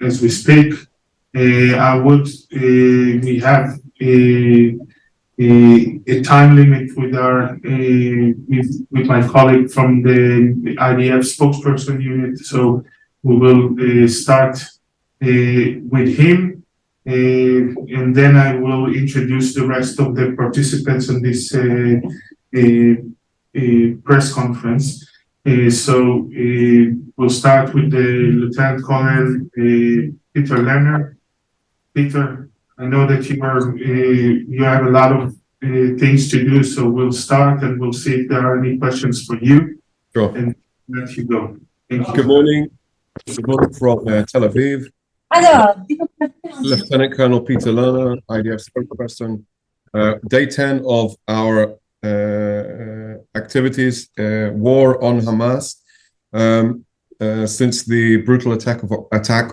as we speak. We have a time limit with with my colleague from the IDF spokesperson unit, so we will start with him, and then I will introduce the rest of the participants in this press conference. So we'll start with the Lieutenant Colonel Peter Lerner. Peter, I know that you have a lot of things to do, so we'll start and we'll see if there are any questions for you. Sure. And let you go. Thank you. Good morning. Good morning from Tel Aviv. Lieutenant Colonel Peter Lerner, IDF spokesperson. Day 10 of our activities, war on Hamas, since the brutal attack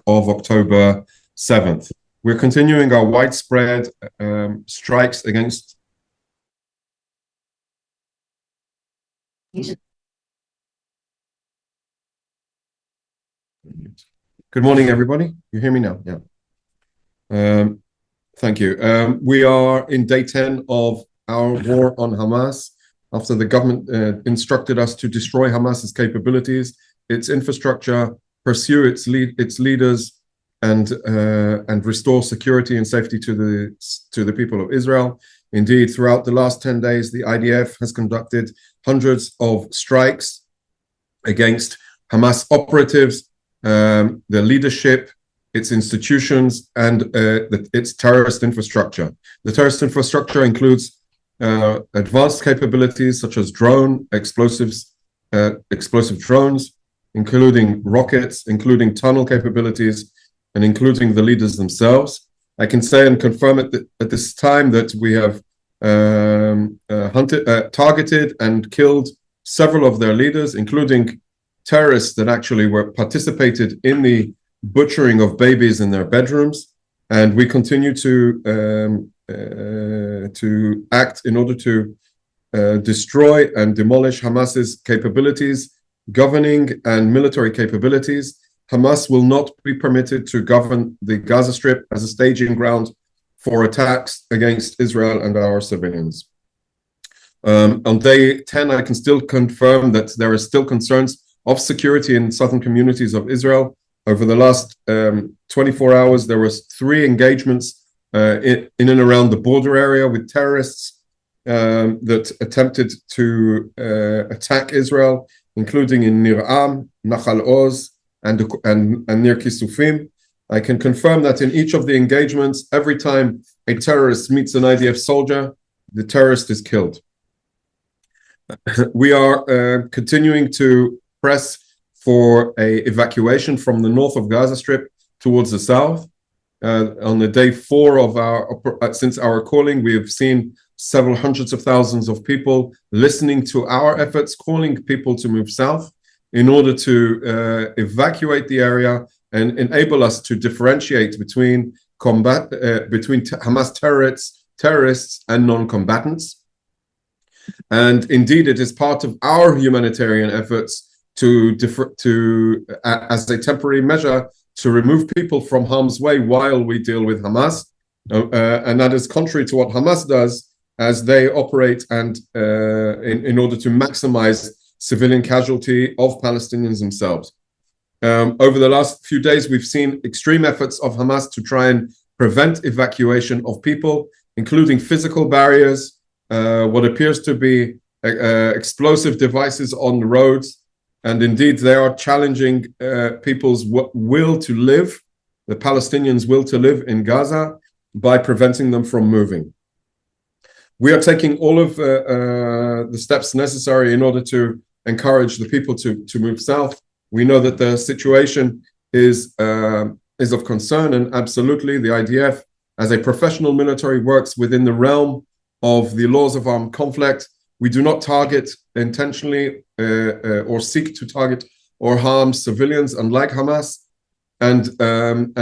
of October 7th. We're continuing our widespread strikes against Good morning, everybody. You hear me now? Yeah. Thank you. We are in day 10 of our war on Hamas after the government instructed us to destroy Hamas's capabilities, its infrastructure, pursue its leaders, and restore security and safety to the people of Israel. Indeed, throughout the last 10 days, the IDF has conducted hundreds of strikes against Hamas operatives, the leadership, its institutions, and its terrorist infrastructure. The terrorist infrastructure includes advanced capabilities such as explosive drones, including rockets, including tunnel capabilities, and including the leaders themselves. I can say and confirm at this time that we have targeted and killed several of their leaders, including terrorists that actually participated in the butchering of babies in their bedrooms. And we continue to act in order to destroy and demolish Hamas's capabilities, governing and military capabilities. Hamas will not be permitted to govern the Gaza Strip as a staging ground for attacks against Israel and our civilians. On day 10, I can still confirm that there are still concerns of security in southern communities of Israel. Over the last 24 hours, there was 3 engagements in and around the border area with terrorists that attempted to attack Israel, including in Nir Am, Nachal Oz, and near Kisufim. I can confirm that in each of the engagements, every time a terrorist meets an IDF soldier, the terrorist is killed. We are continuing to press for an evacuation from the north of Gaza Strip towards the south. On the day 4 of since our calling, we have seen several hundreds of thousands of people listening to our efforts, calling people to move south in order to evacuate the area and enable us to differentiate between Hamas terrorists and non-combatants. And indeed, it is part of our humanitarian efforts as a temporary measure to remove people from harm's way while we deal with Hamas. And that is contrary to what Hamas does, as they operate and in order to maximize civilian casualty of Palestinians themselves. Over the last few days, we've seen extreme efforts of Hamas to try and prevent evacuation of people, including physical barriers, what appears to be explosive devices on the roads. And indeed, they are challenging people's will to live, the Palestinians' will to live in Gaza, by preventing them from moving. We are taking all of the steps necessary in order to encourage the people to move south. We know that the situation is of concern, and absolutely the IDF, as a professional military, works within the realm of the laws of armed conflict. We do not target intentionally or seek to target or harm civilians, unlike Hamas. And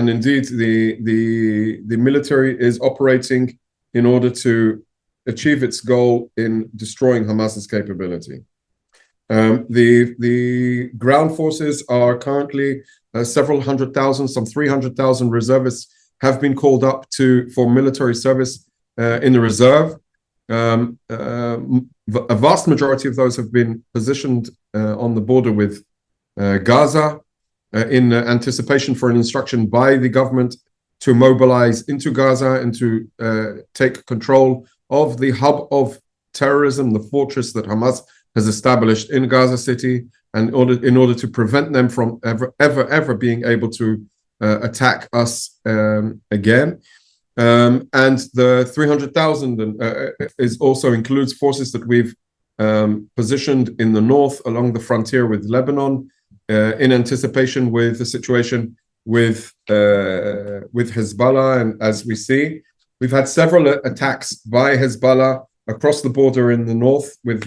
indeed, the military is operating in order to achieve its goal in destroying Hamas's capability. The ground forces are currently several hundred thousand, some 300,000 reservists have been called up for military service in the reserve. A vast majority of those have been positioned on the border with Gaza in anticipation for an instruction by the government to mobilize into Gaza and to take control of the hub of terrorism, the fortress that Hamas has established in Gaza City, and in order to prevent them from ever being able to attack us again. And the 300,000 also includes forces that we've positioned in the north along the frontier with Lebanon in anticipation with the situation with Hezbollah. And as we see, we've had several attacks by Hezbollah across the border in the north with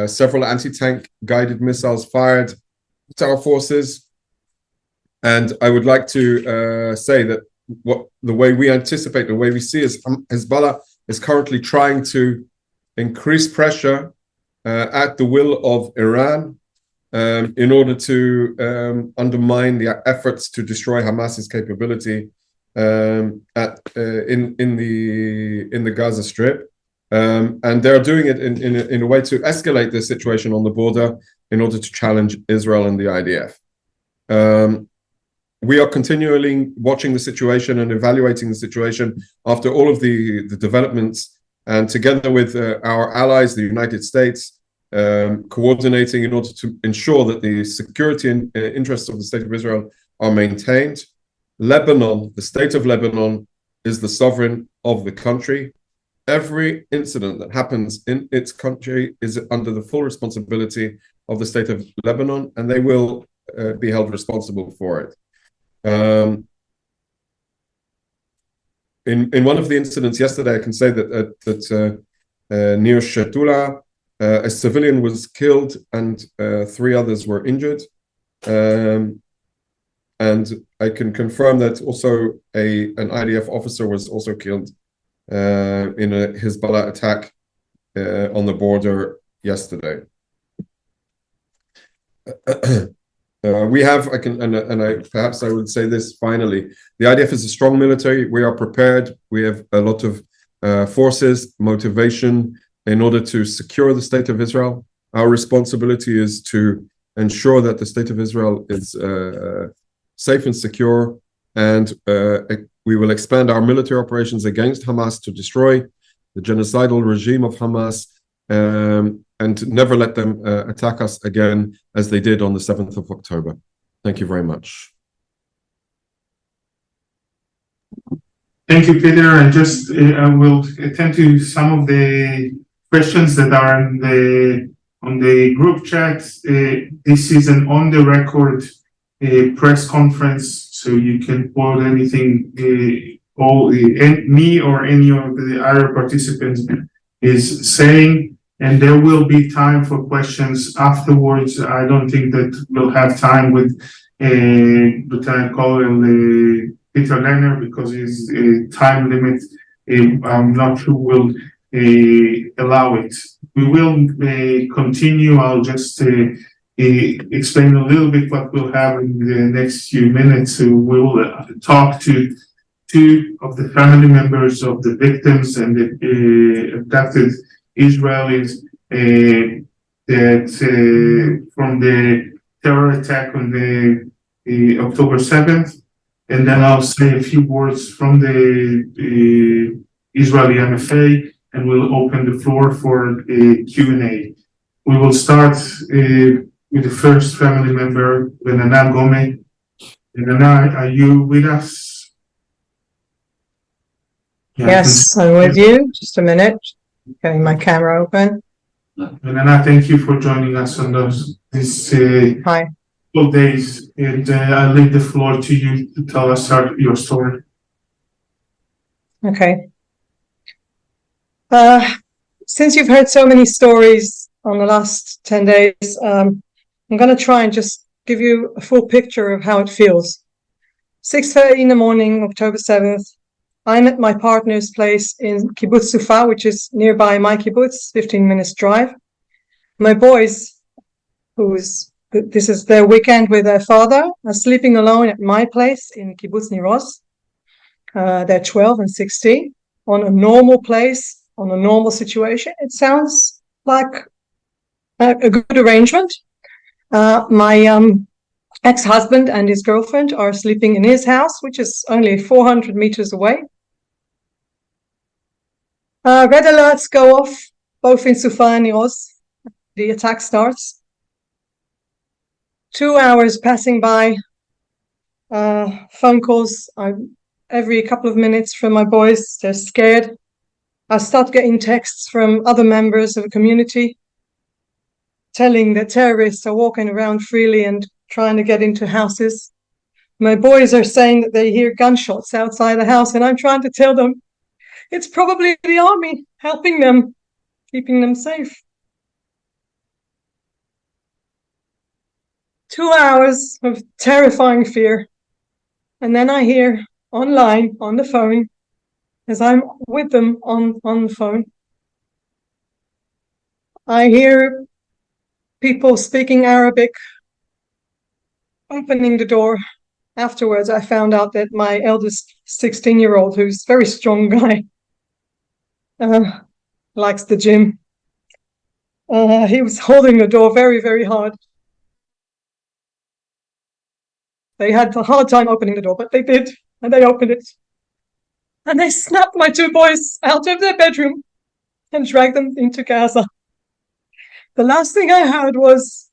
several anti-tank guided missiles fired at our forces. And I would like to say that the way we anticipate, the way we see is Hezbollah is currently trying to increase pressure at the will of Iran in order to undermine the efforts to destroy Hamas's capability in the Gaza Strip. And they're doing it in a way to escalate the situation on the border in order to challenge Israel and the IDF. We are continually watching the situation and evaluating the situation after all of the developments, and together with our allies, the United States, coordinating in order to ensure that the security and interests of the State of Israel are maintained. Lebanon, the State of Lebanon, is the sovereign of the country. Every incident that happens in its country is under the full responsibility of the State of Lebanon, and they will be held responsible for it. In one of the incidents yesterday, I can say that near Shatula, a civilian was killed and 3 others were injured. And I can confirm that also an IDF officer was also killed in a Hezbollah attack on the border yesterday. Perhaps I would say this finally. The IDF is a strong military. We are prepared. We have a lot of forces, motivation in order to secure the State of Israel. Our responsibility is to ensure that the State of Israel is safe and secure, and we will expand our military operations against Hamas to destroy the genocidal regime of Hamas and never let them attack us again as they did on the 7th of October. Thank you very much. Thank you, Peter. And just I will attend to some of the questions that are on the group chat. This is an on-the-record press conference, so you can quote anything me or any of the other participants is saying. And there will be time for questions afterwards. I don't think that we'll have time with Lieutenant Colonel Peter Lerner because his time limit, I'm not sure will allow it. We will continue. I'll just explain a little bit what we'll have in the next few minutes. So we'll talk to 2 of the family members of the victims and the abducted Israelis that from the terror attack on the October 7th, and then I'll say a few words from the Israeli MFA, and we'll open the floor for a Q&A. We will start with the first family member, Renana Gomez. Renana, are you with us? Yes, I'm with you. Just a minute. Getting my camera open. Renana, thank you for joining us on these Hi. 12 days. And I'll leave the floor to you to tell us your story. Okay. Since you've heard so many stories on the last 10 days, I'm going to try and just give you a full picture of how it feels. 6:30 in the morning, October 7th. I'm at my partner's place in Kibbutz Sufa, which is nearby my kibbutz, 15 minutes drive. My boys, this is their weekend with their father, are sleeping alone at my place in Kibbutz Niroz. They're 12 and 16 on a normal place, on a normal situation. It sounds like a good arrangement. My ex-husband and his girlfriend are sleeping in his house, which is only 400 meters away. Red alerts go off both in Sufa and Niroz. The attack starts. 2 hours passing by, phone calls every couple of minutes from my boys. They're scared. I start getting texts from other members of the community telling that terrorists are walking around freely and trying to get into houses. My boys are saying that they hear gunshots outside the house, and I'm trying to tell them it's probably the army helping them, keeping them safe. 2 hours of terrifying fear. And then I hear online, on the phone, as I'm with them on the phone, I hear people speaking Arabic, opening the door. Afterwards, I found out that my eldest 16-year-old, who's a very strong guy, likes the gym. He was holding the door very, very hard. They had a hard time opening the door, but they did, and they opened it. And they snapped my 2 boys out of their bedroom and dragged them into Gaza. The last thing I heard was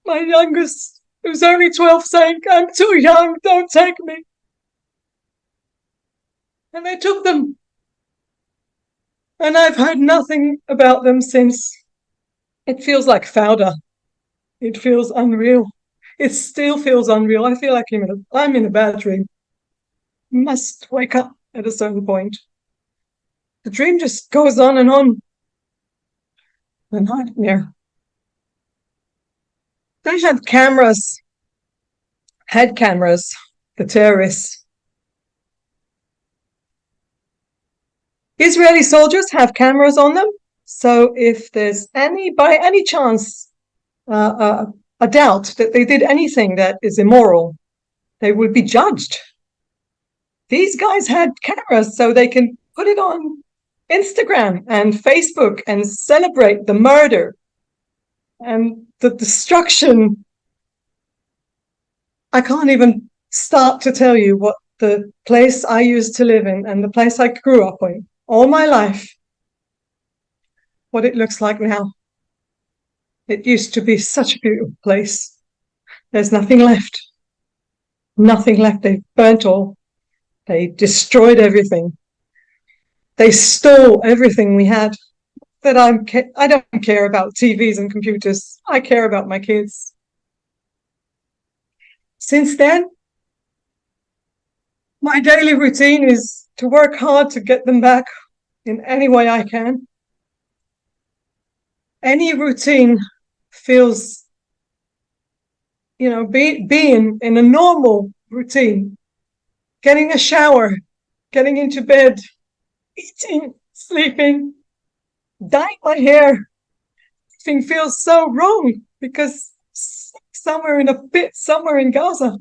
my youngest, who's only 12, saying, "I'm too young, don't take me." And they took them. And I've heard nothing about them since. It feels like fauda. It feels unreal. It still feels unreal. I feel like I'm in a bad dream. Must wake up at a certain point. The dream just goes on and on. A nightmare. They had cameras, the terrorists. Israeli soldiers have cameras on them, so if there's by any chance a doubt that they did anything that is immoral, they would be judged. These guys had cameras so they can put it on Instagram and Facebook and celebrate the murder and the destruction. I can't even start to tell you what the place I used to live in and the place I grew up in all my life, what it looks like now. It used to be such a beautiful place. There's nothing left. Nothing left. They burnt all. They destroyed everything. They stole everything we had. That I don't care about TVs and computers. I care about my kids. Since then, my daily routine is to work hard to get them back in any way I can. Any routine feels, being in a normal routine, getting a shower, getting into bed, eating, sleeping, dyeing my hair. Everything feels so wrong because somewhere in a pit, somewhere in Gaza.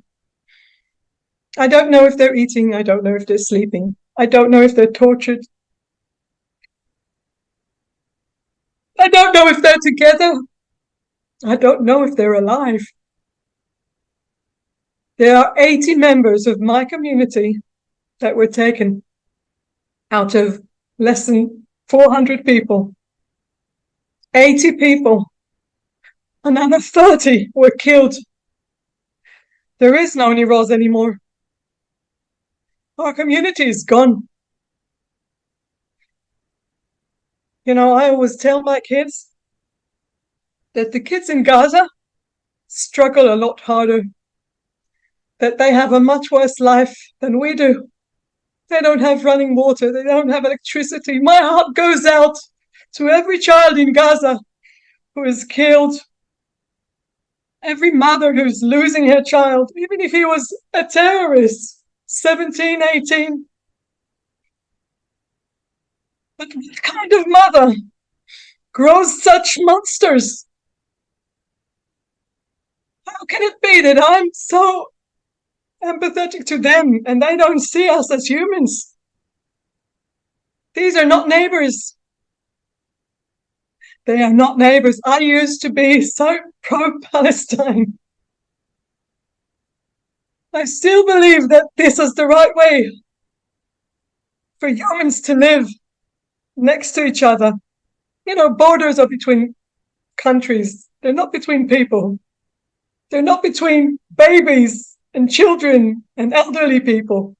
I don't know if they're eating. I don't know if they're sleeping. I don't know if they're tortured. I don't know if they're together. I don't know if they're alive. There are 80 members of my community that were taken out of less than 400 people. 80 people. Another 30 were killed. There is no Niroz anymore. Our community is gone. I always tell my kids that the kids in Gaza struggle a lot harder, that they have a much worse life than we do. They don't have running water. They don't have electricity. My heart goes out to every child in Gaza who is killed, every mother who's losing her child, even if he was a terrorist, 17, 18. But what kind of mother grows such monsters? How can it be that I'm so empathetic to them and they don't see us as humans? These are not neighbors. They are not neighbors. I used to be so pro-Palestine. I still believe that this is the right way for humans to live next to each other. You know, borders are between countries. They're not between people. They're not between babies and children and elderly people.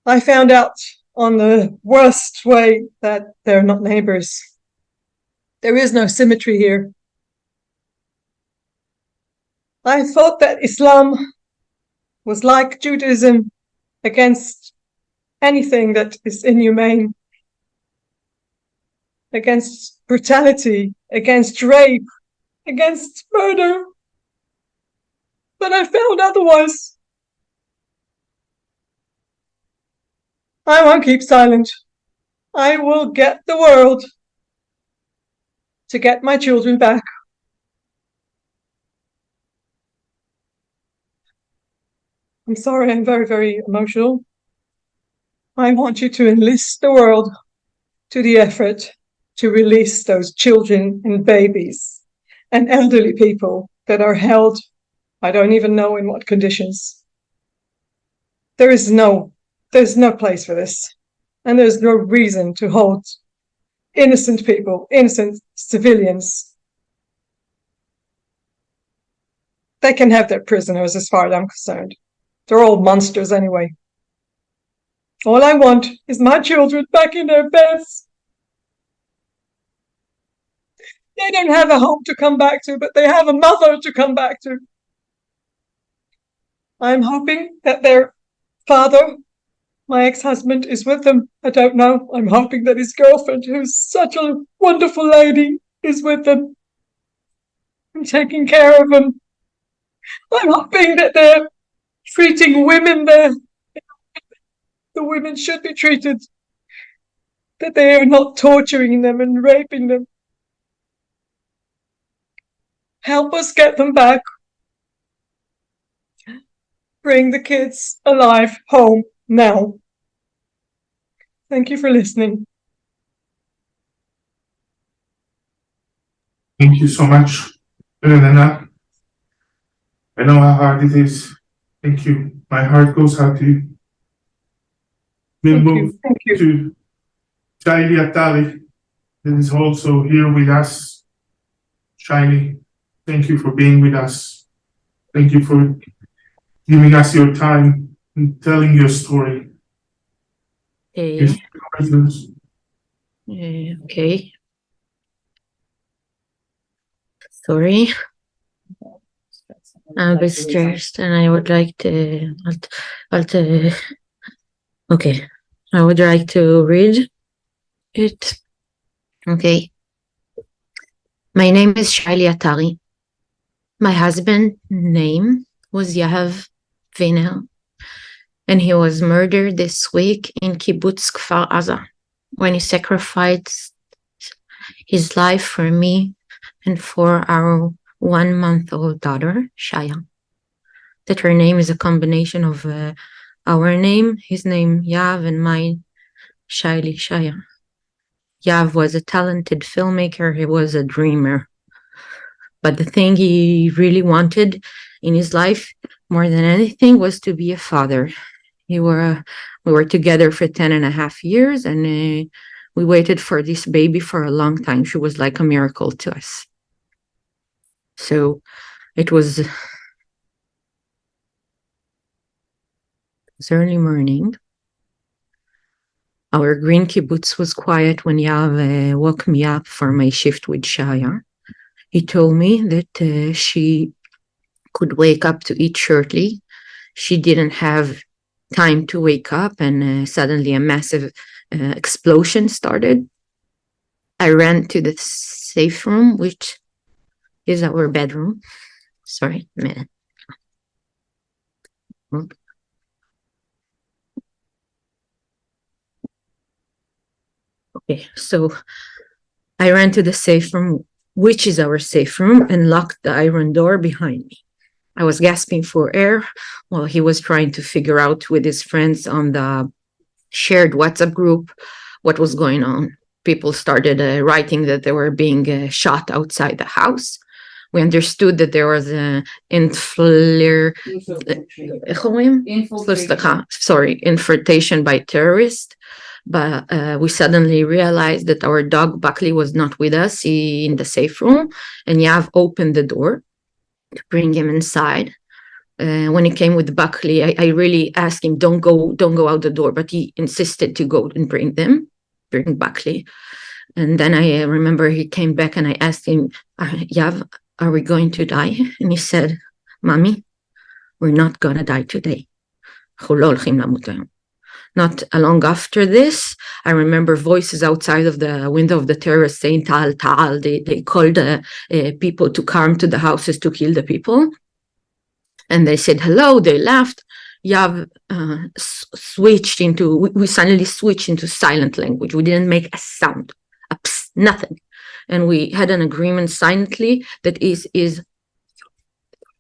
I found out on the worst way that they're not neighbors. There is no symmetry here. I thought that Islam was like Judaism, against anything that is inhumane, against brutality, against rape, against murder. But I found otherwise. I won't keep silent. I will get the world to get my children back. I'm sorry, I'm very, very emotional. I want you to enlist the world to the effort to release those children and babies and elderly people that are held, I don't even know in what conditions. There's no place for this. And there's no reason to hold innocent people, innocent civilians. They can have their prisoners as far as I'm concerned. They're all monsters anyway. All I want is my children back in their beds. They don't have a home to come back to, but they have a mother to come back to. I'm hoping that their father, my ex-husband, is with them. I don't know. I'm hoping that his girlfriend, who's such a wonderful lady, is with them and taking care of them. I'm hoping that they're treating women there. The women should be treated. That they are not torturing them and raping them. Help us get them back. Bring the kids alive home now. Thank you for listening. Thank you so much, Elena. I know how hard it is. Thank you. My heart goes out to you. We'll move to Shaili Atali, that is also here with us. Shaili, thank you for being with us. Thank you for giving us your time and telling your story. Okay. Sorry. I'm a bit stressed and I would like to okay. I would like to read it. Okay. My name is Shaili Atali. My husband's name was Yahav Vinel, and he was murdered this week in Kibbutz Kfar Aza when he sacrificed his life for me and for our 1-month-old daughter, Shaya. That her name is a combination of our name, his name Yav, and mine, Shaili Shaya. Yav was a talented filmmaker. He was a dreamer. But the thing he really wanted in his life more than anything was to be a father. We were together for 10.5 years, and we waited for this baby for a long time. She was like a miracle to us. So it was early morning. Our green kibbutz was quiet when Yav woke me up for my shift with Shaya. He told me that she could wake up to eat shortly. She didn't have time to wake up, and suddenly a massive explosion started. I ran to the safe room, which is our bedroom. Sorry, a minute. Okay, so I ran to the safe room, which is our safe room, and locked the iron door behind me. I was gasping for air while he was trying to figure out with his friends on the shared WhatsApp group what was going on. People started writing that they were being shot outside the house. We understood that there was an infiltration by terrorists, but we suddenly realized that our dog Buckley was not with us in the safe room, and Yav opened the door to bring him inside. When he came with Buckley, I really asked him, don't go out the door, but he insisted to go and bring Buckley. And then I remember he came back and I asked him, Yav, are we going to die? And he said, Mommy, we're not gonna die today. Not long after this, I remember voices outside of the window of the terrace saying, Ta'al, Ta'al. They called people to come to the houses to kill the people. And they said hello, they laughed. Yav we suddenly switched into silent language. We didn't make a sound, nothing. And we had an agreement silently that is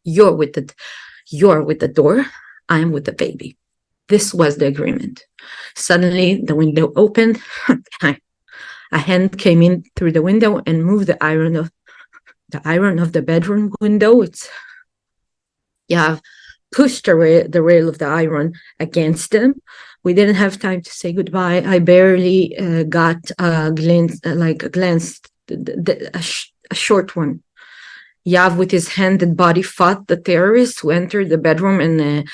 you're with the door, I am with the baby. This was the agreement. Suddenly the window opened. A hand came in through the window and moved the iron of the bedroom window. Yav pushed the rail of the iron against them. We didn't have time to say goodbye. I barely got a glance, a short one. Yav, with his hand and body, fought the terrorists who entered the bedroom, and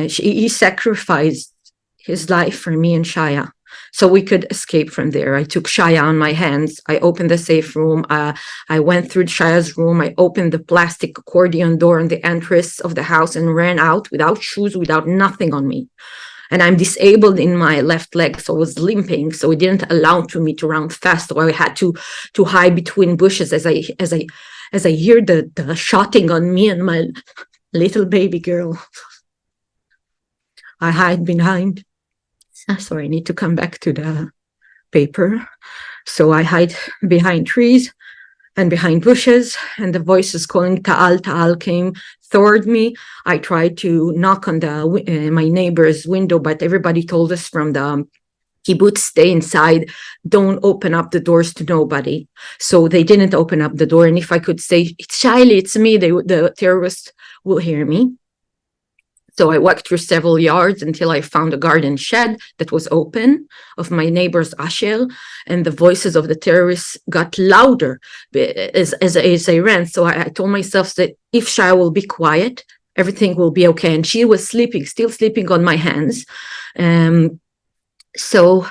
he sacrificed his life for me and Shaya, so we could escape from there. I took Shaya on my hands. I opened the safe room. I went through Shaya's room. I opened the plastic accordion door on the entrance of the house and ran out without shoes, without nothing on me. And I'm disabled in my left leg, so I was limping. So it didn't allow me to run fast. So I had to hide between bushes as I hear the shotting on me and my little baby girl. I hide behind. Sorry, I need to come back to the paper. So I hide behind trees and behind bushes, and the voices calling Ta'al, Ta'al came toward me. I tried to knock on my neighbor's window, but everybody told us from the kibbutz, stay inside, don't open up the doors to nobody. So they didn't open up the door, and if I could say, it's Shaili, it's me, the terrorists will hear me. So I walked through several yards until I found a garden shed that was open of my neighbor's Asher, and the voices of the terrorists got louder as I ran. So I told myself that if Shaya will be quiet, everything will be okay. And she was still sleeping on my hands. So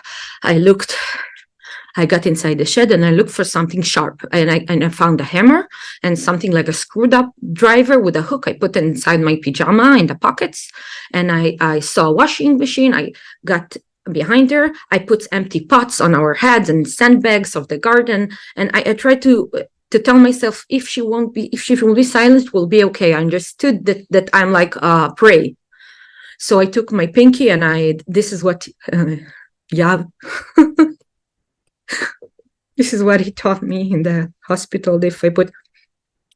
I got inside the shed and I looked for something sharp, and I found a hammer and something like a screwed up driver with a hook. I put it inside my pajama in the pockets, and I saw a washing machine. I got behind her. I put empty pots on our heads and sandbags of the garden, and I tried to tell myself, if she will be silent, we'll be okay. I understood that I'm like prey. So I took my pinky and this is what Yav this is what he taught me in the hospital. If I put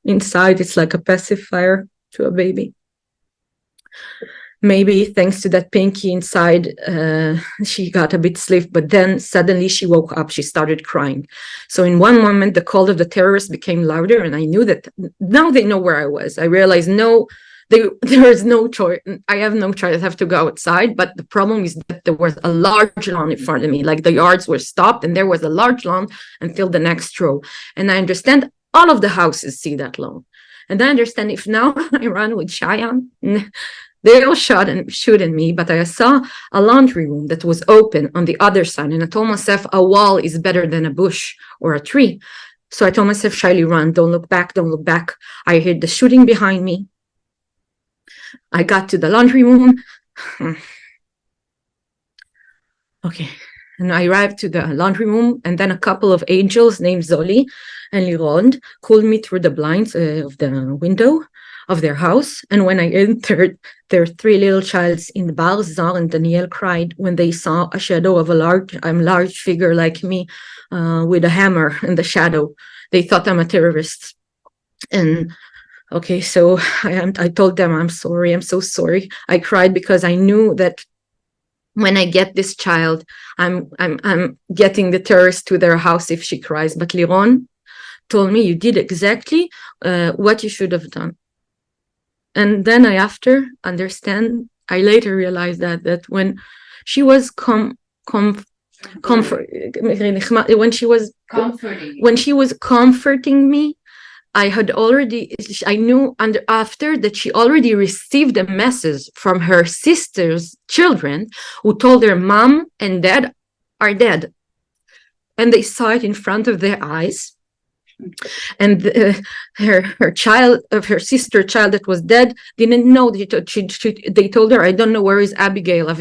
inside, it's like a pacifier to a baby. Maybe thanks to that pinky inside, she got a bit sleep, but then suddenly she woke up. She started crying. So in one moment, the call of the terrorists became louder, and I knew that now they know where I was. I realized there is no choice. I have no choice. I have to go outside. But the problem is that there was a large lawn in front of me. Like the yards were stopped, and there was a large lawn until the next row. And I understand all of the houses see that lawn. And I understand if now I run with Shaya, they all shot and shoot at me. But I saw a laundry room that was open on the other side. And I told myself a wall is better than a bush or a tree. So I told myself, Shaili, run. Don't look back. Don't look back. I heard the shooting behind me. I got to the laundry room. Okay. And I arrived to the laundry room, and then a couple of angels named Zoli and Liron pulled me through the blinds of the window. of their house. And when I entered, their 3 little childs in the bar, Zar and Daniel, cried when they saw a shadow of a large figure like me with a hammer in the shadow. They thought I'm a terrorist. And okay, so I told them, I'm sorry, I'm so sorry. I cried because I knew that when I get this child, I'm getting the terrorist to their house if she cries. But Liron told me, you did exactly what you should have done. And then I later realized that when she was when she was comforting me, I knew after that she already received a message from her sister's children who told her mom and dad are dead. And they saw it in front of their eyes. And her sister child that was dead didn't know. They told her, I don't know, where is Abigail?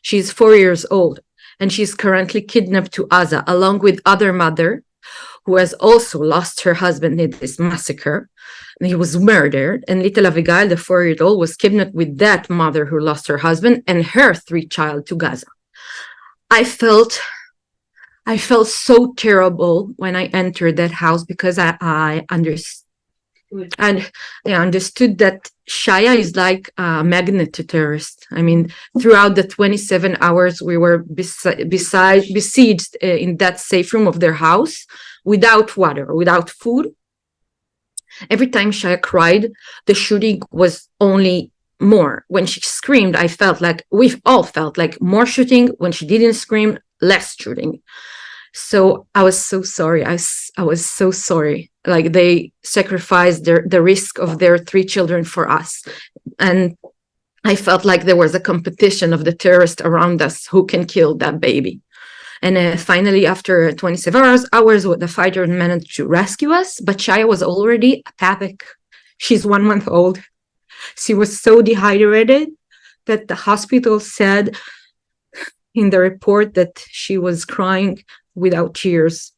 She's 4 years old. And she's currently kidnapped to Gaza, along with other mother who has also lost her husband in this massacre. And he was murdered. And little Abigail, the 4-year-old, was kidnapped with that mother who lost her husband and her 3 children to Gaza. I felt so terrible when I entered that house because I understood. And I understood that Shaya is like a magnet to terrorists. I mean, throughout the 27 hours we were besieged in that safe room of their house, without water, without food. Every time Shaya cried, the shooting was only more. When she screamed, we all felt like more shooting. When she didn't scream, less shooting. So I was so sorry. I was so sorry. Like, they sacrificed the risk of their 3 children for us. And I felt like there was a competition of the terrorists around us who can kill that baby. And finally, after 27 hours, the fighter managed to rescue us. But Shaya was already apathic. She's 1 month old. She was so dehydrated that the hospital said in the report that she was crying without tears.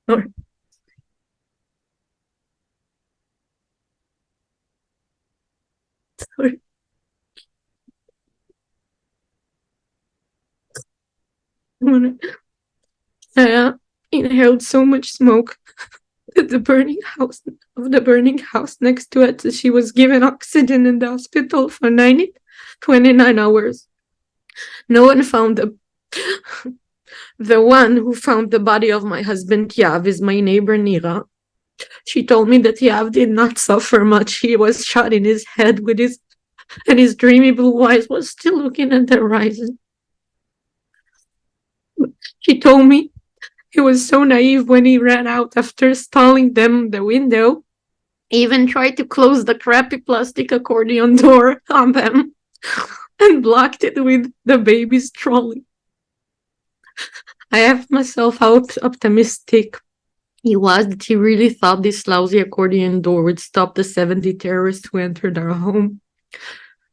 Sorry. I inhaled so much smoke that the burning house next to it. She was given oxygen in the hospital for 29 hours. No one found the one who found the body of my husband Yav is my neighbor Nira. She told me that Yav did not suffer much. He was shot in his head and his dreamy blue eyes was still looking at the horizon. She told me he was so naive when he ran out after stalling them the window. He even tried to close the crappy plastic accordion door on them and blocked it with the baby's trolley. I have myself out optimistic. He really thought this lousy accordion door would stop the 70 terrorists who entered our home.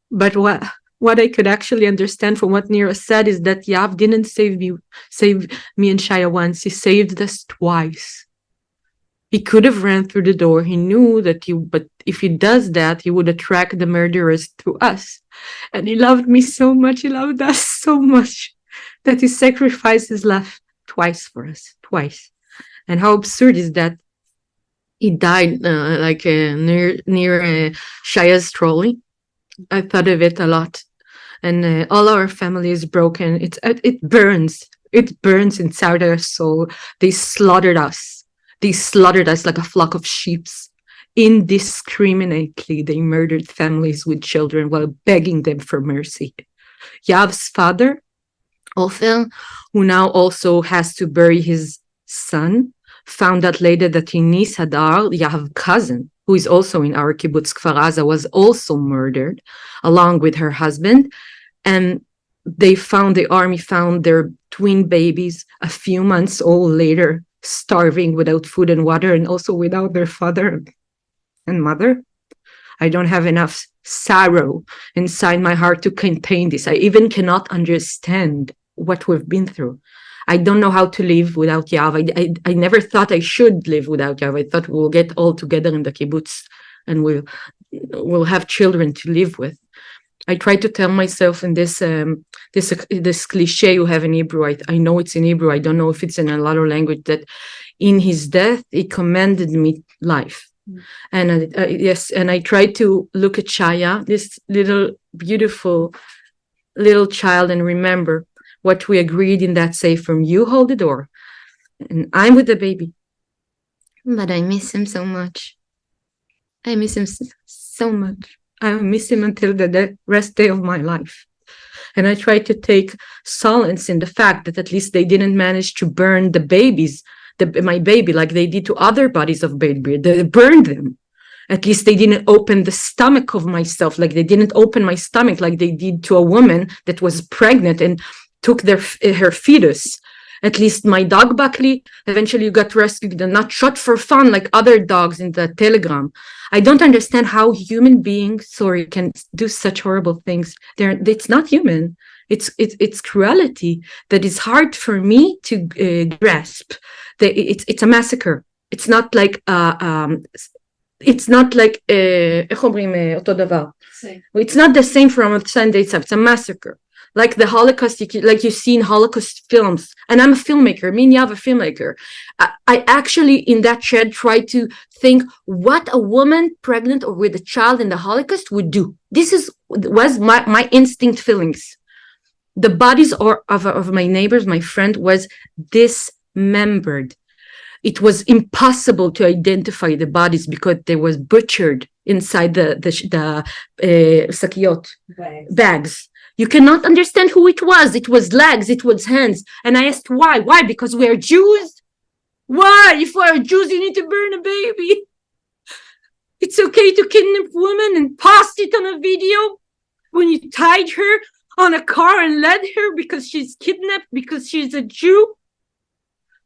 But what I could actually understand from what Nira said is that Yav didn't save me and Shaya once. He saved us twice. He could have ran through the door. He knew that but if he does that, he would attract the murderers through us. And he loved me so much. He loved us so much that he sacrificed his life twice for us. Twice. And how absurd is that? He died near Shaya's trolley. I thought of it a lot. And all our family is broken. It burns inside our soul. They slaughtered us like a flock of sheep. Indiscriminately, they murdered families with children while begging them for mercy. Yav's father, Ofer, who now also has to bury his son, found out later that in Nis Hadar, Yav's cousin, who is also in our kibbutz Kfar Aza, was also murdered along with her husband. And the army found their twin babies a few months old later, starving without food and water, and also without their father and mother. I don't have enough sorrow inside my heart to contain this. I even cannot understand what we've been through. I don't know how to live without Yav. I never thought I should live without Yav. I thought we'll get all together in the kibbutz and we'll have children to live with. I try to tell myself in this cliche you have in Hebrew. I know it's in Hebrew. I don't know if it's in another language, that in his death, he commanded me life. And yes, and I try to look at Shaya, this little beautiful little child, and remember what we agreed in that safe room. You hold the door, and I'm with the baby. But I miss him so much. I miss him so much. I will miss him until the rest day of my life. And I try to take solace in the fact that at least they didn't manage to burn the babies, my baby, like they did to other bodies of baby. They burned them. At least they didn't open the stomach of myself, like they didn't open my stomach like they did to a woman that was pregnant and took her fetus. At least my dog Buckley eventually got rescued and not shot for fun like other dogs in the telegram. I don't understand how human beings, can do such horrible things. It's not human. It's cruelty that is hard for me to grasp. It's a massacre. It's not like it's not the same from Sunday. It's a massacre. Like the Holocaust, like you see in Holocaust films. And I'm a filmmaker. Me and Yav, a filmmaker. I actually, in that shed, try to think what a woman pregnant or with a child in the Holocaust would do. This was my instinct feelings. The bodies of my neighbors, my friend, was dismembered. It was impossible to identify the bodies because they was butchered inside the sakiyot bags. You cannot understand who it was. It was legs, it was hands. And I asked why? Why? Because we're Jews? Why? If we're Jews, you need to burn a baby. It's okay to kidnap women and post it on a video when you tied her on a car and led her because she's kidnapped because she's a Jew.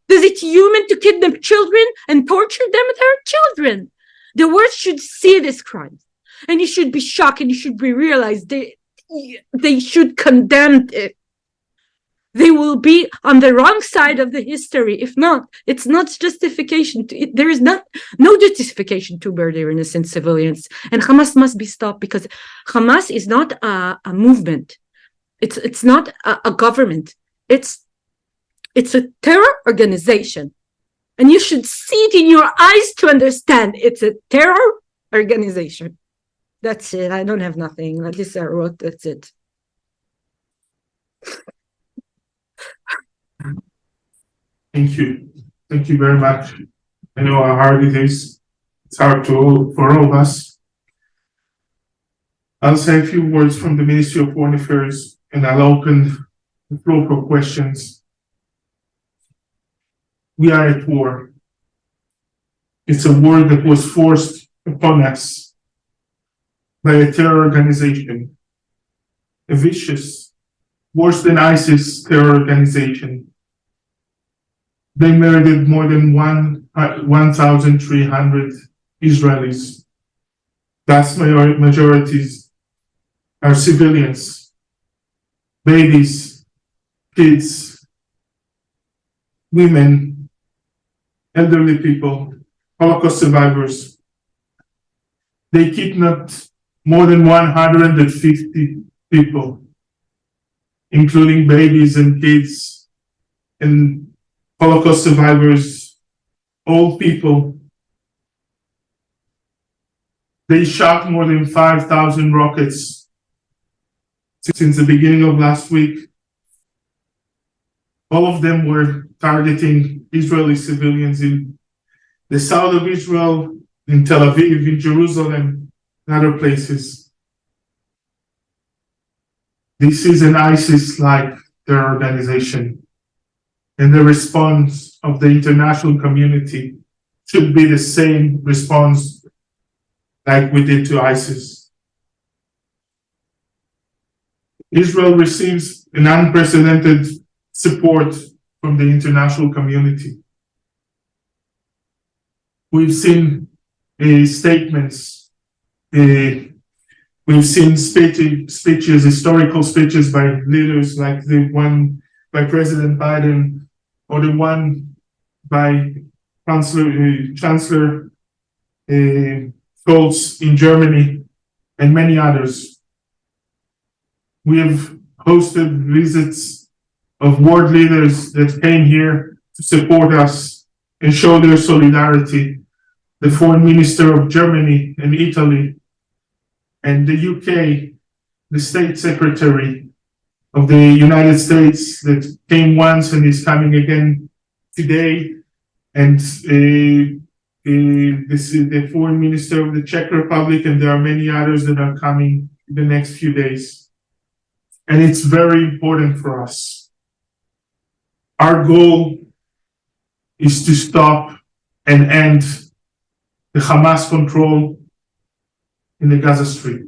Is it human to kidnap children and torture them? They're children. The world should see this crime, and you should be shocked, and you should be realized they should condemn it. They will be on the wrong side of the history. If not, it's not justification. There is no justification to murder innocent civilians. And Hamas must be stopped because Hamas is not a movement. It's not a government. It's a terror organization. And you should see it in your eyes to understand it's a terror organization. That's it. I don't have nothing. Like this I wrote, that's it. Thank you. Thank you very much. I know how hard it is. It's hard for all of us. I'll say a few words from the Ministry of Foreign Affairs, and I'll open the floor for questions. We are at war. It's a war that was forced upon us by a terror organization, a vicious, worse than ISIS terror organization. They murdered more than 1,300 Israelis. Vast majorities are civilians, babies, kids, women, elderly people, Holocaust survivors. They kidnapped more than 150 people, including babies and kids and Holocaust survivors, old people. They shot more than 5,000 rockets since the beginning of last week. All of them were targeting Israeli civilians in the south of Israel, in Tel Aviv, in Jerusalem, and other places. This is an ISIS-like terror organization, and the response of the international community should be the same response like we did to ISIS. Israel receives an unprecedented support from the international community. We've seen statements, we've seen speeches, historical speeches by leaders like the one by President Biden or the one by Chancellor Scholz in Germany and many others. We have hosted visits of world leaders that came here to support us and show their solidarity. The Foreign Minister of Germany and Italy, and the UK, the State Secretary of the United States that came once and is coming again today, and the Foreign Minister of the Czech Republic, and there are many others that are coming in the next few days. And it's very important for us. Our goal is to stop and end the Hamas control in the Gaza Strip.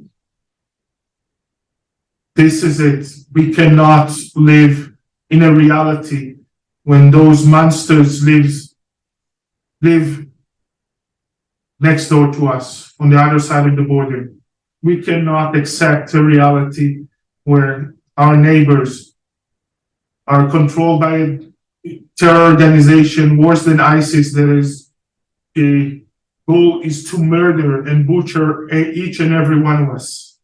This is it. We cannot live in a reality when those monsters live next door to us on the other side of the border. We cannot accept a reality where our neighbors are controlled by a terror organization worse than ISIS that is a goal is to murder and butcher each and every one of us.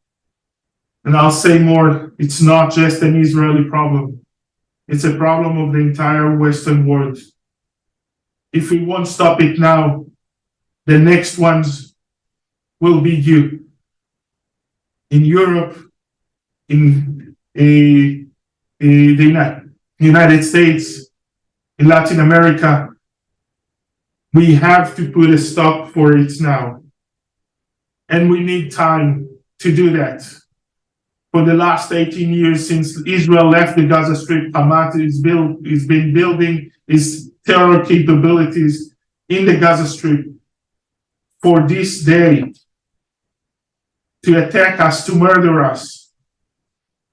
And I'll say more, it's not just an Israeli problem. It's a problem of the entire Western world. If we won't stop it now, the next ones will be you. In Europe, in the United States, in Latin America, we have to put a stop for it now. And we need time to do that. For the last 18 years since Israel left the Gaza Strip, Hamas has been building its terror capabilities in the Gaza Strip for this day to attack us, to murder us,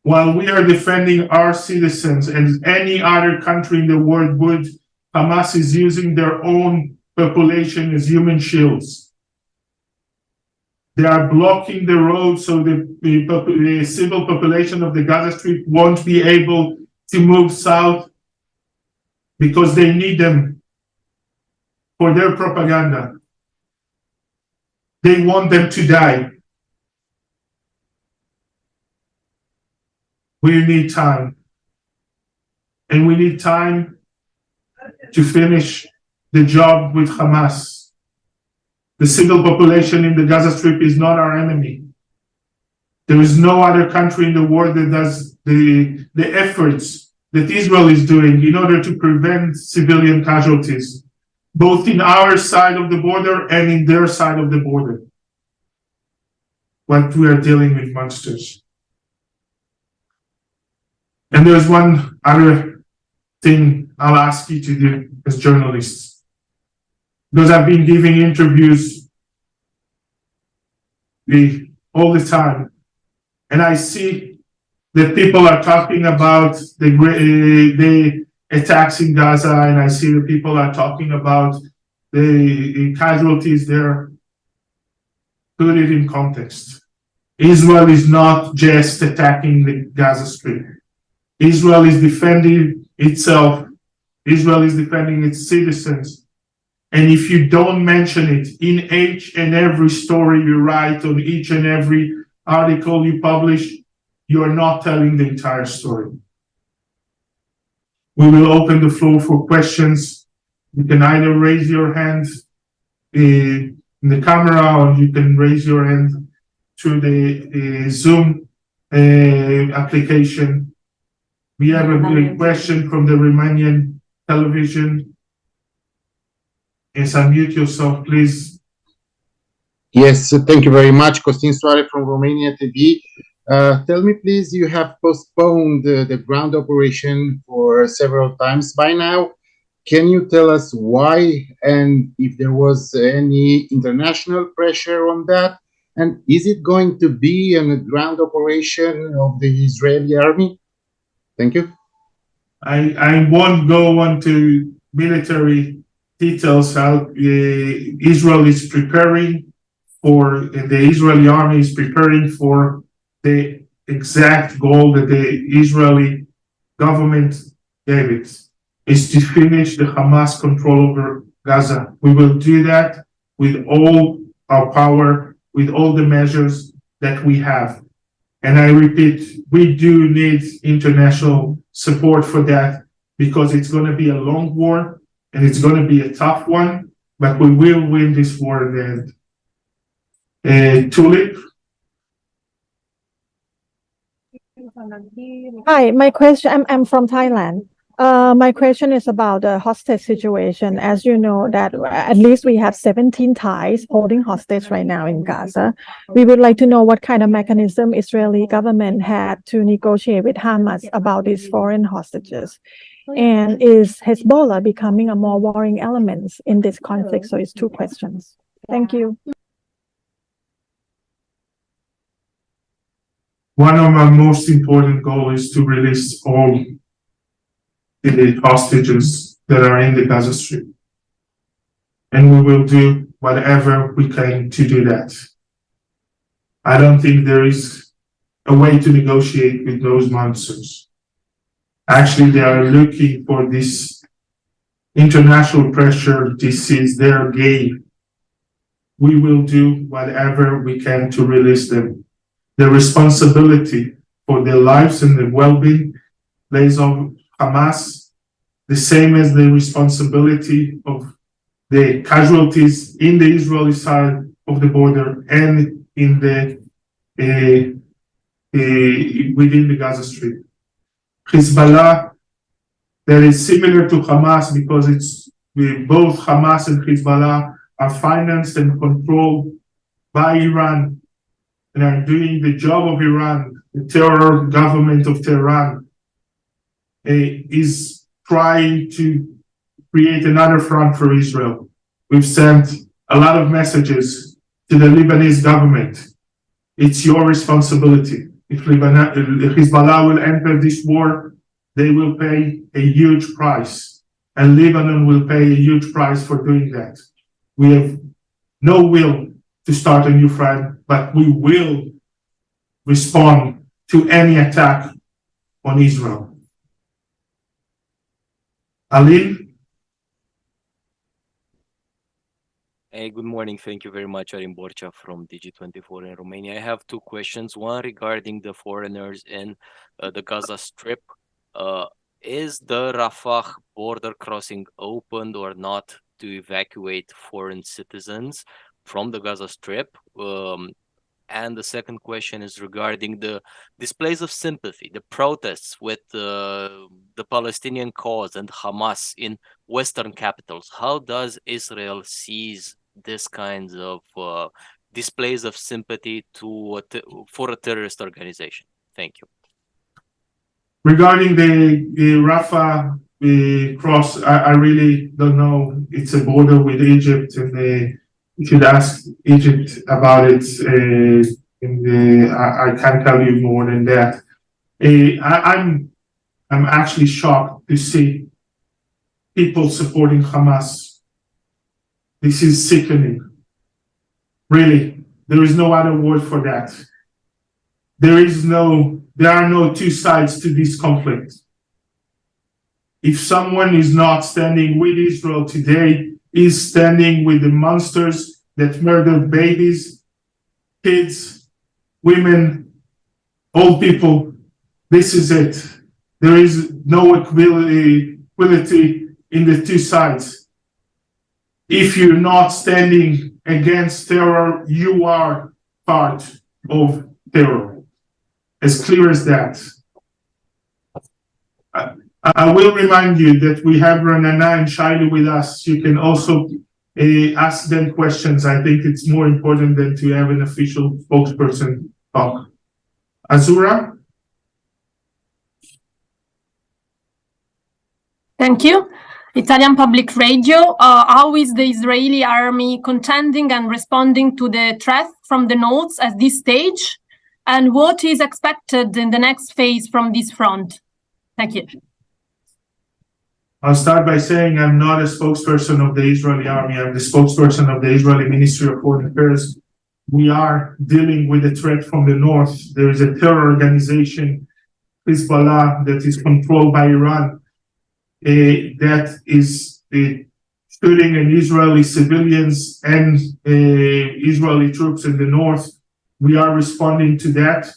while we are defending our citizens and any other country in the world would. Hamas is using their own population as human shields. They are blocking the road so the civil population of the Gaza Strip won't be able to move south because they need them for their propaganda. They want them to die. We need time. And we need time to finish the job with Hamas. The civil population in the Gaza Strip is not our enemy. There is no other country in the world that does the efforts that Israel is doing in order to prevent civilian casualties, both in our side of the border and in their side of the border. What we are dealing with monsters. And there's one other thing I'll ask you to do as journalists. Because I've been giving interviews all the time, and I see that people are talking about the attacks in Gaza, and I see that people are talking about the casualties there. Put it in context. Israel is not just attacking the Gaza Strip. Israel is defending itself. Israel is defending its citizens. And if you don't mention it in each and every story you write, on each and every article you publish, you are not telling the entire story. We will open the floor for questions. You can either raise your hand in the camera, or you can raise your hand through the Zoom application. We have a question from the Romanian television. Yes, unmute yourself, please. Yes, thank you very much. Costin Soare from Romania TV. Tell me, please, you have postponed the ground operation for several times by now. Can you tell us why, and if there was any international pressure on that? And is it going to be a ground operation of the Israeli army? Thank you. I won't go into military details. How Israel is preparing for, the Israeli army is preparing for the exact goal that the Israeli government David, is to finish the Hamas control over Gaza. We will do that with all our power, with all the measures that we have. And I repeat, we do need international support for that, because it's going to be a long war and it's going to be a tough one, but we will win this war in the end. Tulip? Hi, my question, I'm from Thailand. My question is about the hostage situation. As you know, that at least we have 17 Thais holding hostage right now in Gaza. We would like to know what kind of mechanism Israeli government had to negotiate with Hamas about these foreign hostages. And is Hezbollah becoming a more warring element in this conflict? So it's two questions. Thank you. One of our most important goals is to release all the hostages that are in the Gaza Strip. And we will do whatever we can to do that. I don't think there is a way to negotiate with those monsters. Actually, they are looking for this international pressure. This is their game. We will do whatever we can to release them. The responsibility for their lives and their well-being lays on Hamas, the same as the responsibility of the casualties in the Israeli side of the border and in the within the Gaza Strip. Hezbollah, that is similar to Hamas, because both Hamas and Hezbollah are financed and controlled by Iran and are doing the job of Iran. The terror government of Tehran is trying to create another front for Israel. We've sent a lot of messages to the Lebanese government. It's your responsibility. If Hezbollah will enter this war, they will pay a huge price, and Lebanon will pay a huge price for doing that. We have no will to start a new front, but we will respond to any attack on Israel. Aline? Hey, good morning. Thank you very much, Arin Borcha from DG24 in Romania. I have two questions. One regarding the foreigners in the Gaza Strip. Is the Rafah border crossing opened or not to evacuate foreign citizens from the Gaza Strip? And the second question is regarding the displays of sympathy, the protests with the Palestinian cause and Hamas in Western capitals. How does Israel sees this kinds of displays of sympathy for a terrorist organization? Thank you. Regarding the Rafah cross, I really don't know. It's a border with Egypt, and you should ask Egypt about it. I can't tell you more than that. I'm actually shocked to see people supporting Hamas. This is sickening. Really, there is no other word for that. There are no two sides to this conflict. If someone is not standing with Israel today, is standing with the monsters that murder babies, kids, women, old people. This is it. There is no equality in the two sides. If you're not standing against terror, you are part of terror. As clear as that. I will remind you that we have Ranana and Shaili with us. You can also ask them questions. I think it's more important than to have an official spokesperson talk. Azura? Thank you. Italian Public Radio. How is the Israeli army contending and responding to the threat from the north at this stage? And what is expected in the next phase from this front? Thank you. I'll start by saying I'm not a spokesperson of the Israeli army. I'm the spokesperson of the Israeli Ministry of Foreign Affairs. We are dealing with a threat from the north. There is a terror organization, Hezbollah, that is controlled by Iran. that is shooting in Israeli civilians and Israeli troops in the north. We are responding to that.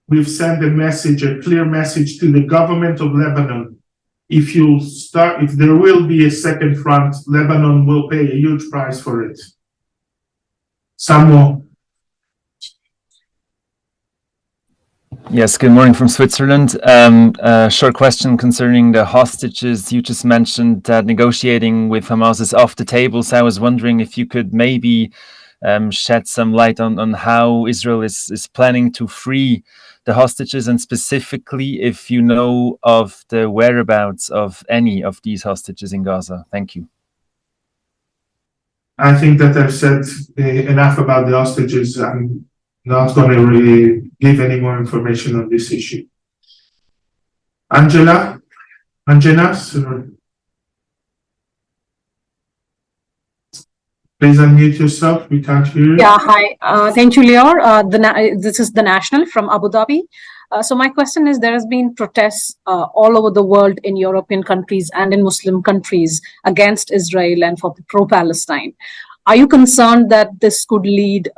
We've sent a clear message to the government of Lebanon. If there will be a second front, Lebanon will pay a huge price for it. Samuel. Yes, good morning from Switzerland. Short question concerning the hostages. You just mentioned that negotiating with Hamas is off the table. So I was wondering if you could maybe shed some light on how Israel is planning to free the hostages, and specifically if you know of the whereabouts of any of these hostages in Gaza. Thank you. I think that I've said enough about the hostages. I'm not going to really give any more information on this issue. Angela, please unmute yourself. We can't hear you. Yeah, hi. Thank you, Lior. This is the National from Abu Dhabi. So my question is, there has been protests all over the world in European countries and in Muslim countries against Israel and for pro-Palestine. Are you concerned that this could lead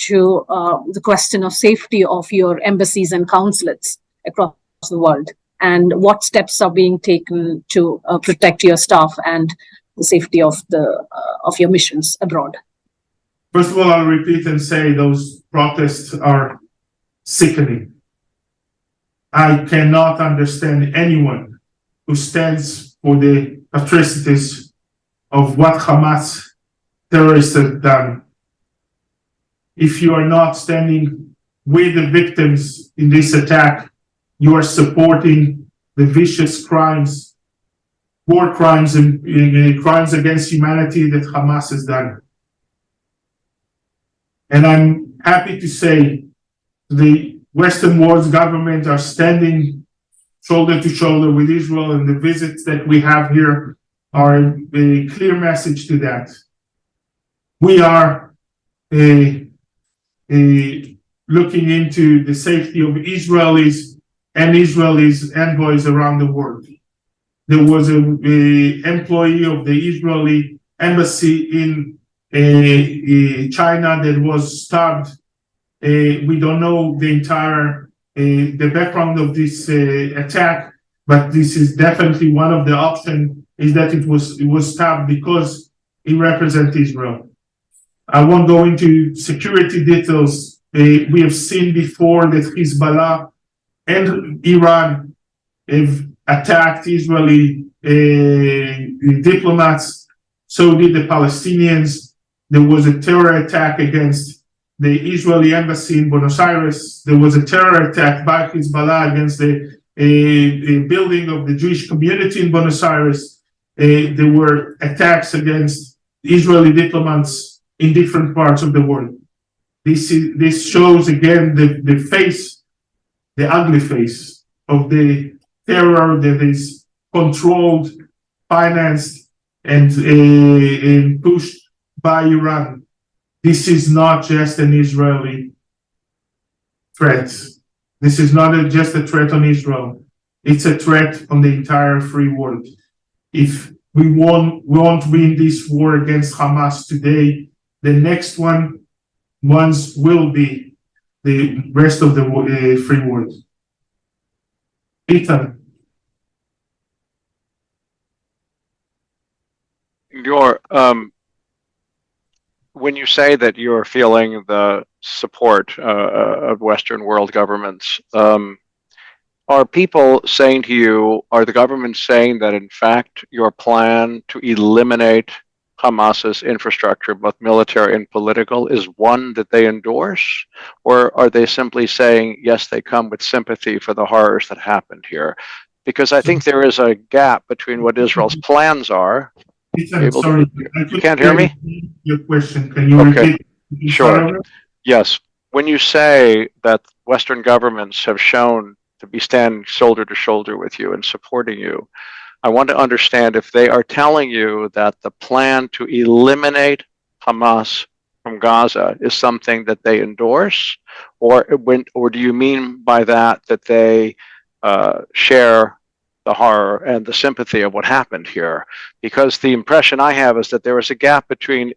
to the question of safety of your embassies and consulates across the world? And what steps are being taken to protect your staff and the safety of your missions abroad? First of all, I'll repeat and say those protests are sickening. I cannot understand anyone who stands for the atrocities of what Hamas terrorists have done. If you are not standing with the victims in this attack, you are supporting the vicious crimes, war crimes, and crimes against humanity that Hamas has done. And I'm happy to say the Western world's government are standing shoulder to shoulder with Israel, and the visits that we have here are a clear message to that. We are looking into the safety of Israelis and Israelis envoys around the world. There was an employee of the Israeli embassy in China that was stabbed. We don't know the background of this attack, but this is definitely one of the options, is that it was stabbed because he represents Israel. I won't go into security details. We have seen before that Hezbollah and Iran have attacked Israeli diplomats. So did the Palestinians. There was a terror attack against the Israeli embassy in Buenos Aires. There was a terror attack by Hezbollah against the building of the Jewish community in Buenos Aires. There were attacks against Israeli diplomats in different parts of the world. This shows again the ugly face of the terror that is controlled, financed, and pushed by Iran. This is not just an Israeli threat. This is not just a threat on Israel. It's a threat on the entire free world. If we won't win this war against Hamas today, the next ones will be the rest of the free world. Ethan. When you say that you're feeling the support of Western world governments, are people saying to you, are the governments saying that in fact your plan to eliminate Hamas's infrastructure, both military and political, is one that they endorse? Or are they simply saying, yes, they come with sympathy for the horrors that happened here? Because I think there is a gap between what Israel's plans are. Sorry, you can't hear me? Your question, can you repeat? Sure. Yes. When you say that Western governments have shown to be standing shoulder to shoulder with you and supporting you, I want to understand if they are telling you that the plan to eliminate Hamas from Gaza is something that they endorse, or do you mean by that they share the horror and the sympathy of what happened here, because the impression I have is that there is a gap between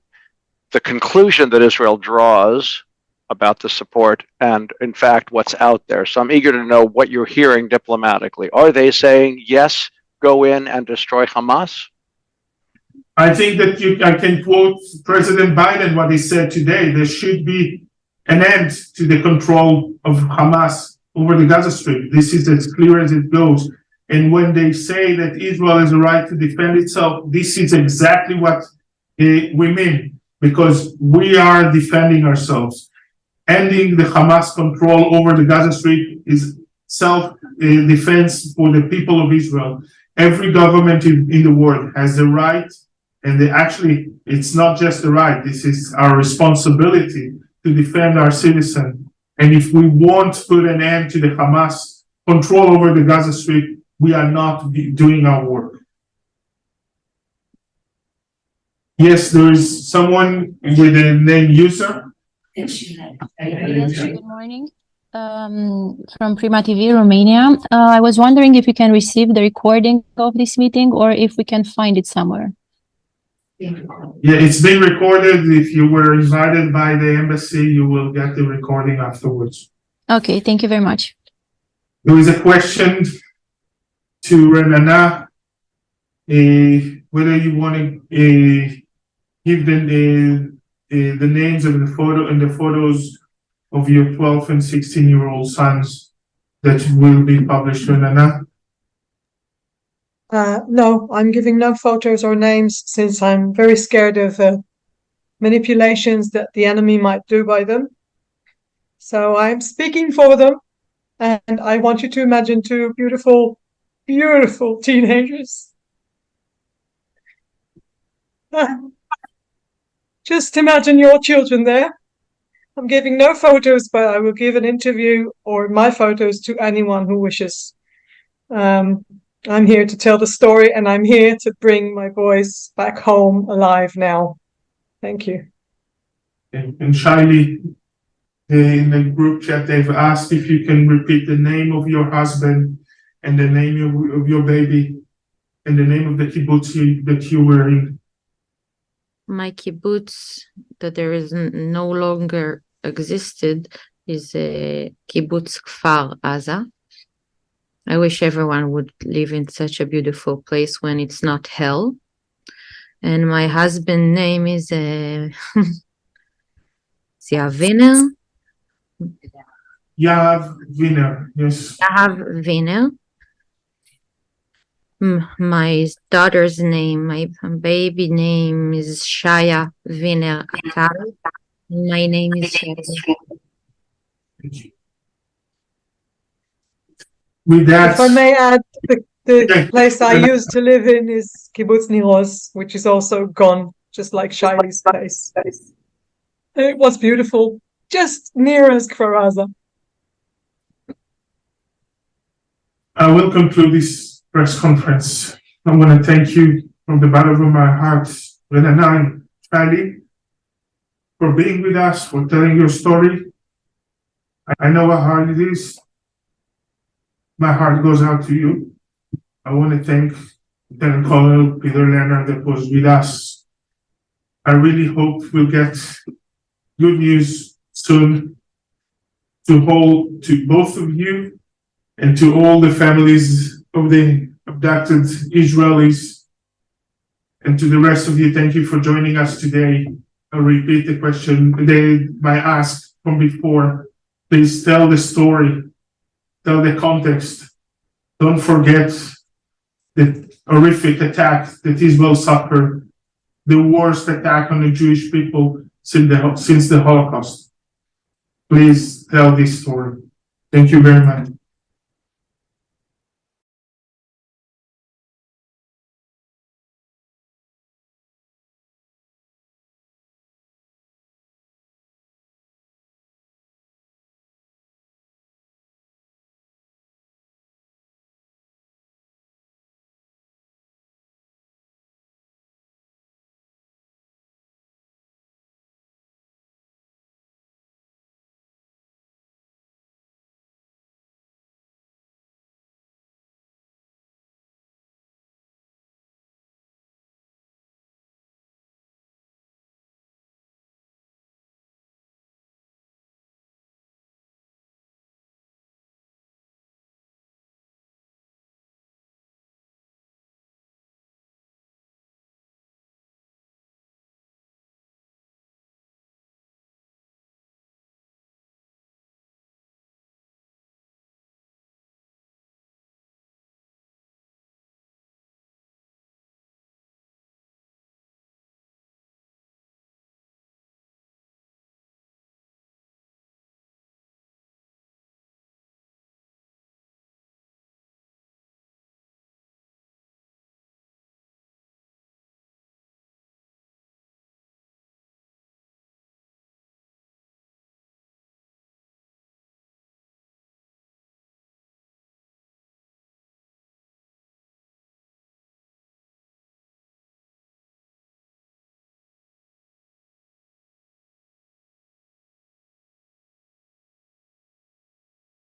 the conclusion that Israel draws about the support and, in fact, what's out there. So I'm eager to know what you're hearing diplomatically. Are they saying, yes, go in and destroy Hamas? I think that I can quote President Biden, what he said today. There should be an end to the control of Hamas over the Gaza Strip. This is as clear as it goes. And when they say that Israel has a right to defend itself, this is exactly what we mean, because we are defending ourselves. Ending the Hamas control over the Gaza Strip is self-defense for the people of Israel. Every government in the world has the right, and actually, it's not just the right, this is our responsibility to defend our citizens. And if we won't put an end to the Hamas control over the Gaza Strip, we are not doing our work. Yes, there is someone with a name user. Yes, good morning. From Prima TV, Romania. I was wondering if we can receive the recording of this meeting or if we can find it somewhere. Yeah, it's being recorded. If you were invited by the embassy, you will get the recording afterwards. Okay, thank you very much. There is a question to Renana, whether you want to give the names of the photos of your 12 and 16-year-old sons that will be published, Renana. No, I'm giving no photos or names since I'm very scared of manipulations that the enemy might do by them. So I'm speaking for them, and I want you to imagine two beautiful, beautiful teenagers. Just imagine your children there. I'm giving no photos, but I will give an interview or my photos to anyone who wishes. I'm here to tell the story, and I'm here to bring my boys back home alive now. Thank you. And Shiley, in the group chat, they've asked if you can repeat the name of your husband and the name of your baby and the name of the kibbutz that you were in. My kibbutz that there is no longer existed is kibbutz Kfar Aza. I wish everyone would live in such a beautiful place when it's not hell. And my husband's name is Yaviner. Yahav Viner, yes. Yahav Viner. My daughter's name, my baby name is Shaya Viner Atari. My name is Shaya. With that, if I may add, the place I used to live in is Kibbutz Niroz, which is also gone, just like Shiley's place. It was beautiful, just near as Kfar Aza. I will conclude this press conference. I want to thank you from the bottom of my heart, Renana and Shiley, for being with us, for telling your story. I know how hard it is. My heart goes out to you. I want to thank Lieutenant Colonel Peter Leonard that was with us. I really hope we'll get good news soon to both of you and to all the families of the abducted Israelis. And to the rest of you, thank you for joining us today. I'll repeat the question, my ask from before. Please tell the story. Tell the context. Don't forget the horrific attack that Israel suffered, the worst attack on the Jewish people since the Holocaust. Please tell this story. Thank you very much.